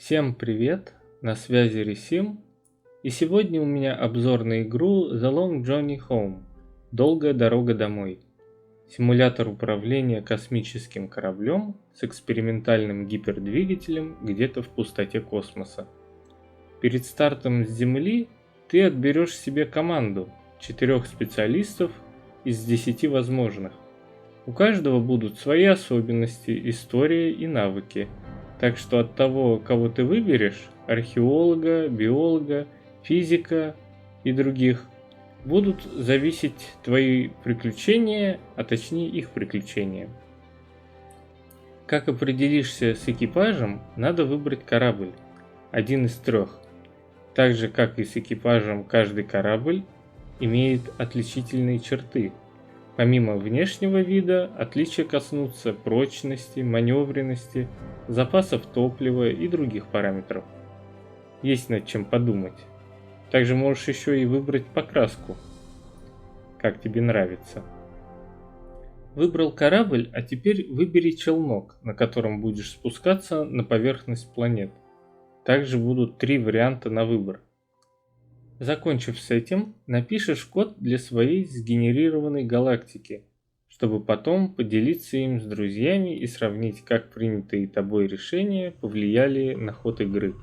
Всем привет, на связи Ресим, и сегодня у меня обзор на игру The Long Journey Home – Долгая дорога домой. Симулятор управления космическим кораблем с экспериментальным гипердвигателем где-то в пустоте космоса. Перед стартом с Земли ты отберешь себе команду 4 специалистов из 10 возможных. У каждого будут свои особенности, история и навыки. Так что от того, кого ты выберешь, археолога, биолога, физика и других, будут зависеть твои приключения, а точнее их приключения. Как определишься с экипажем, надо выбрать корабль, один из 3. Так же, как и с экипажем, каждый корабль имеет отличительные черты. Помимо внешнего вида, отличия коснутся прочности, маневренности, запасов топлива и других параметров. Есть над чем подумать. Также можешь еще и выбрать покраску, как тебе нравится. Выбрал корабль, а теперь выбери челнок, на котором будешь спускаться на поверхность планет. Также будут 3 варианта на выбор. Закончив с этим, напишешь код для своей сгенерированной галактики, чтобы потом поделиться им с друзьями и сравнить, как принятые тобой решения повлияли на ход игры.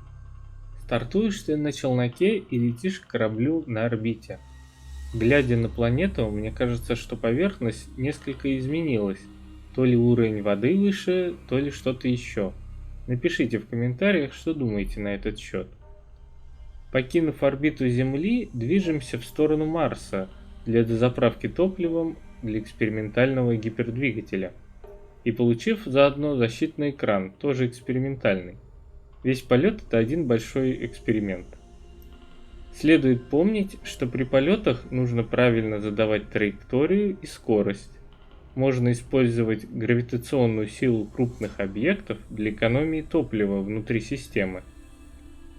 Стартуешь ты на челноке и летишь к кораблю на орбите. Глядя на планету, мне кажется, что поверхность несколько изменилась. То ли уровень воды выше, то ли что-то еще. Напишите в комментариях, что думаете на этот счет. Покинув орбиту Земли, движемся в сторону Марса для дозаправки топливом для экспериментального гипердвигателя. И получив заодно защитный экран, тоже экспериментальный. Весь полет это один большой эксперимент. Следует помнить, что при полетах нужно правильно задавать траекторию и скорость. Можно использовать гравитационную силу крупных объектов для экономии топлива внутри системы.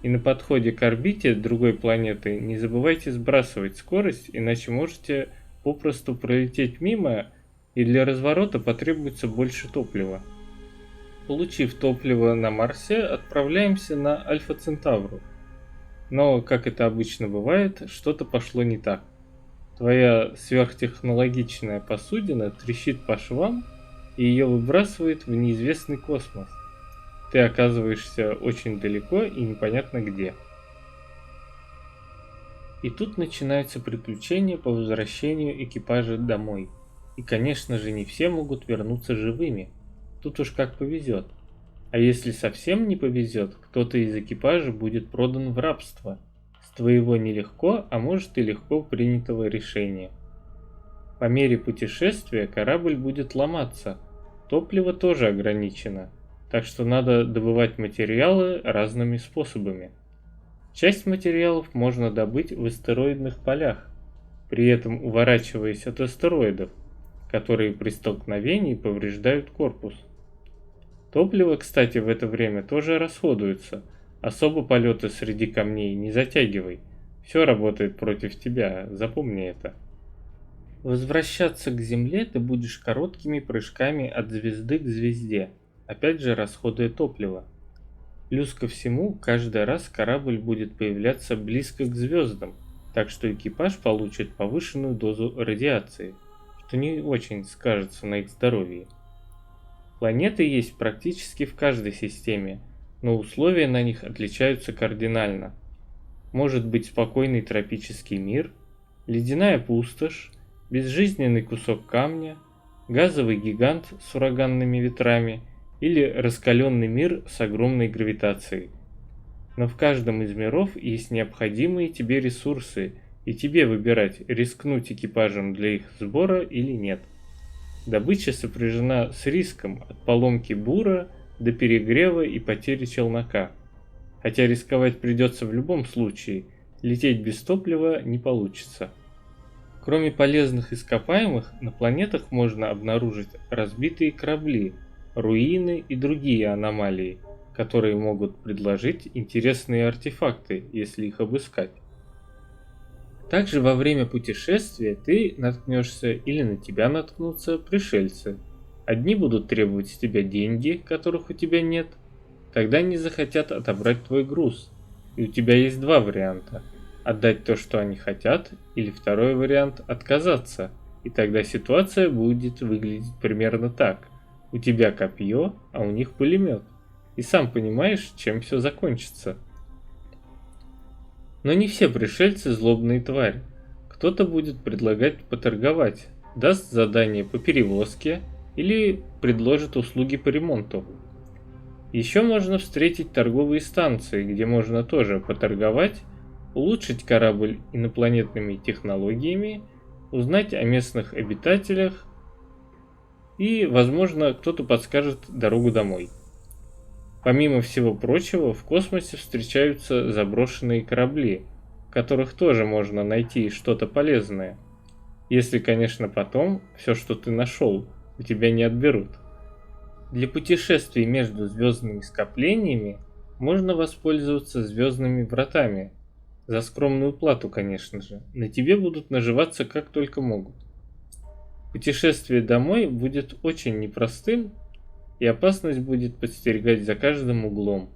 И на подходе к орбите другой планеты не забывайте сбрасывать скорость, иначе можете попросту пролететь мимо, и для разворота потребуется больше топлива. Получив топливо на Марсе, отправляемся на Альфа Центавру. Но, как это обычно бывает, что-то пошло не так. Твоя сверхтехнологичная посудина трещит по швам, и ее выбрасывает в неизвестный космос. Ты оказываешься очень далеко и непонятно где. И тут начинаются приключения по возвращению экипажа домой. И, конечно же, не все могут вернуться живыми. Тут уж как повезет. А если совсем не повезет, кто-то из экипажа будет продан в рабство. С твоего нелегко, а может и легко принятого решения. По мере путешествия корабль будет ломаться. Топливо тоже ограничено. Так что надо добывать материалы разными способами. Часть материалов можно добыть в астероидных полях, при этом уворачиваясь от астероидов, которые при столкновении повреждают корпус. Топливо, кстати, в это время тоже расходуется. Особо полеты среди камней не затягивай. Все работает против тебя, запомни это. Возвращаться к Земле ты будешь короткими прыжками от звезды к звезде, опять же расходуя топливо. Плюс ко всему, каждый раз корабль будет появляться близко к звездам, так что экипаж получит повышенную дозу радиации, что не очень скажется на их здоровье. Планеты есть практически в каждой системе, но условия на них отличаются кардинально. Может быть спокойный тропический мир, ледяная пустошь, безжизненный кусок камня, газовый гигант с ураганными ветрами или раскаленный мир с огромной гравитацией. Но в каждом из миров есть необходимые тебе ресурсы, и тебе выбирать, рискнуть экипажем для их сбора или нет. Добыча сопряжена с риском от поломки бура до перегрева и потери челнока. Хотя рисковать придется в любом случае, лететь без топлива не получится. Кроме полезных ископаемых, на планетах можно обнаружить разбитые корабли, руины и другие аномалии, которые могут предложить интересные артефакты, если их обыскать. Также во время путешествия ты наткнешься или на тебя наткнутся пришельцы. Одни будут требовать с тебя деньги, которых у тебя нет, Тогда они захотят отобрать твой груз. И у тебя есть два варианта. Отдать то, что они хотят, или второй вариант – отказаться. И тогда ситуация будет выглядеть примерно так. У тебя копье, а у них пулемет. И сам понимаешь, чем все закончится. Но не все пришельцы злобные твари. Кто-то будет предлагать поторговать, даст задание по перевозке или предложит услуги по ремонту. Еще можно встретить торговые станции, где можно тоже поторговать, улучшить корабль инопланетными технологиями, узнать о местных обитателях и, возможно, кто-то подскажет дорогу домой. Помимо всего прочего, в космосе встречаются заброшенные корабли, в которых тоже можно найти что-то полезное. Если, конечно, потом все, что ты нашел, у тебя не отберут. Для путешествий между звездными скоплениями можно воспользоваться звездными вратами. За скромную плату, конечно же. На тебе будут наживаться как только могут. Путешествие домой будет очень непростым, и опасность будет подстерегать за каждым углом.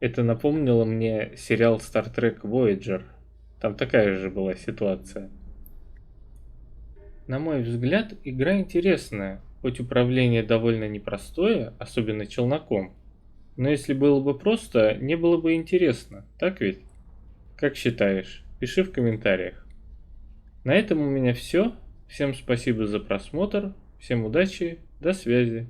Это напомнило мне сериал Star Trek Voyager. Там такая же была ситуация. На мой взгляд, игра интересная, хоть управление довольно непростое, особенно челноком. Но если было бы просто, не было бы интересно, так ведь? Как считаешь? Пиши в комментариях. На этом у меня все. Всем спасибо за просмотр, всем удачи, до связи.